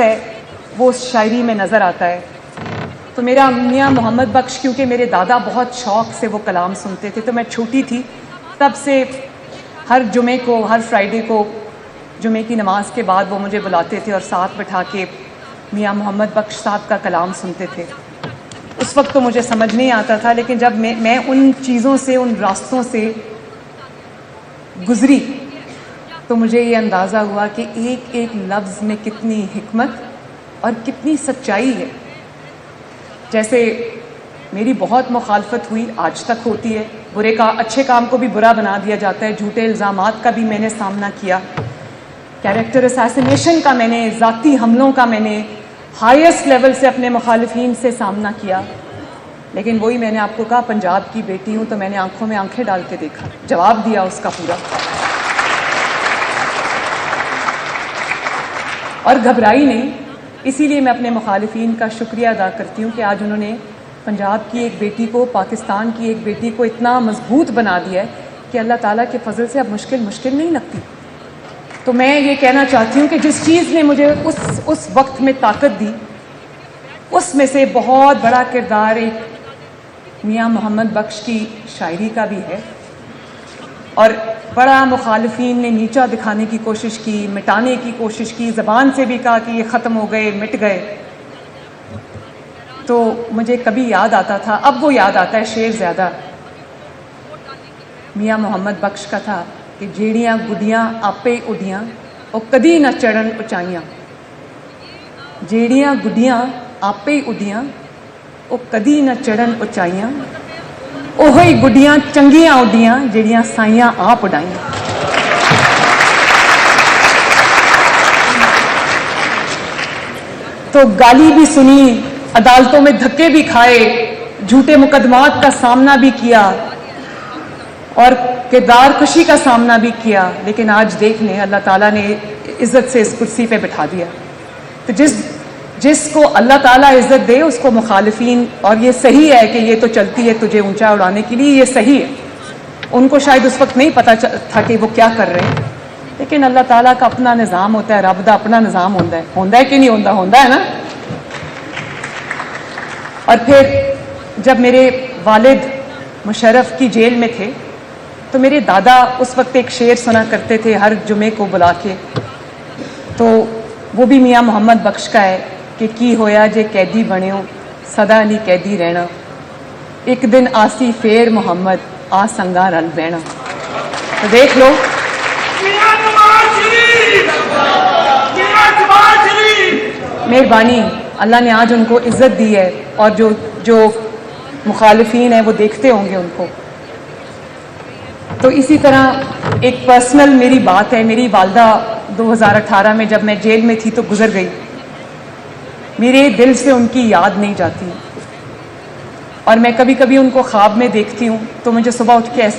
ہے وہ اس شاعری میں نظر آتا ہے۔ تو میرا میاں محمد بخش، کیونکہ میرے دادا بہت شوق سے وہ کلام سنتے تھے، تو میں چھوٹی تھی تب سے ہر جمعے کو، ہر فرائیڈے کو جمعے کی نماز کے بعد وہ مجھے بلاتے تھے اور ساتھ بٹھا کے میاں محمد بخش صاحب کا کلام سنتے تھے۔ اس وقت تو مجھے سمجھ نہیں آتا تھا، لیکن جب میں ان چیزوں سے، ان راستوں سے گزری تو مجھے یہ اندازہ ہوا کہ ایک ایک لفظ میں کتنی حکمت اور کتنی سچائی ہے۔ جیسے میری بہت مخالفت ہوئی، آج تک ہوتی ہے، اچھے کام کو بھی برا بنا دیا جاتا ہے، جھوٹے الزامات کا بھی میں نے سامنا کیا، کیریکٹر اسیسینیشن کا میں نے، ذاتی حملوں کا میں نے ہائیسٹ لیول سے اپنے مخالفین سے سامنا کیا۔ لیکن وہی میں نے آپ کو کہا، پنجاب کی بیٹی ہوں تو میں نے آنکھوں میں آنکھیں ڈال کے دیکھا، جواب دیا اس کا پورا، اور گھبرائی نہیں۔ اسی لیے میں اپنے مخالفین کا شکریہ ادا کرتی ہوں کہ آج انہوں نے پنجاب کی ایک بیٹی کو، پاکستان کی ایک بیٹی کو اتنا مضبوط بنا دیا ہے کہ اللہ تعالیٰ کے فضل سے اب مشکل نہیں لگتی۔ تو میں یہ کہنا چاہتی ہوں کہ جس چیز نے مجھے اس وقت میں طاقت دی، اس میں سے بہت بڑا کردار ایک میاں محمد بخش کی شاعری کا بھی ہے، اور بڑا مخالفین نے نیچا دکھانے کی کوشش کی، مٹانے کی کوشش کی، زبان سے بھی کہا کہ یہ ختم ہو گئے، مٹ گئے۔ تو مجھے کبھی یاد آتا تھا، اب وہ یاد آتا ہے شعر زیادہ، میاں محمد بخش کا تھا کہ جیڑیاں گڈیاں آپے اڈیاں او کدی نہ چڑھن اچائیاں، جیڑیاں گڈیاں آپے اڈیاں او کدی نہ چڑھن اچائیاں، اوہی گڈیاں چنگیاں اڈیاں جیڑیاں سائیاں آپ اڈائیاں۔ تو گالی بھی سنی، عدالتوں میں دھکے بھی کھائے، جھوٹے مقدمات کا سامنا بھی کیا، اور کردار کشی کا سامنا بھی کیا، لیکن آج دیکھ لیں اللہ تعالیٰ نے عزت سے اس کرسی پہ بٹھا دیا۔ تو جس کو اللہ تعالیٰ عزت دے اس کو مخالفین، اور یہ صحیح ہے کہ یہ تو چلتی ہے تجھے اونچا اڑانے کے لیے، یہ صحیح ہے، ان کو شاید اس وقت نہیں پتا تھا کہ وہ کیا کر رہے ہیں، لیکن اللہ تعالیٰ کا اپنا نظام ہوتا ہے، رب دا اپنا نظام ہوتا ہے کہ نہیں ہوتا ہے نا۔ اور پھر جب میرے والد مشرف کی جیل میں تھے تو میرے دادا اس وقت ایک شعر سنا کرتے تھے ہر جمعے کو بلا کے، تو وہ بھی میاں محمد بخش کا ہے کہ کی ہویا جے قیدی بنیو سدا نہیں قیدی رہنا، ایک دن آسی فیر محمد آ سنگا رل بہنا۔ تو دیکھ لو، مہربانی، اللہ نے آج ان کو عزت دی ہے، اور جو مخالفین ہیں وہ دیکھتے ہوں گے ان کو۔ تو اسی طرح ایک پرسنل میری بات ہے، میری والدہ 2018 میں جب میں جیل میں تھی تو گزر گئی، میرے دل سے ان کی یاد نہیں جاتی، اور میں کبھی کبھی ان کو خواب میں دیکھتی ہوں تو مجھے صبح اٹھ کے ایسا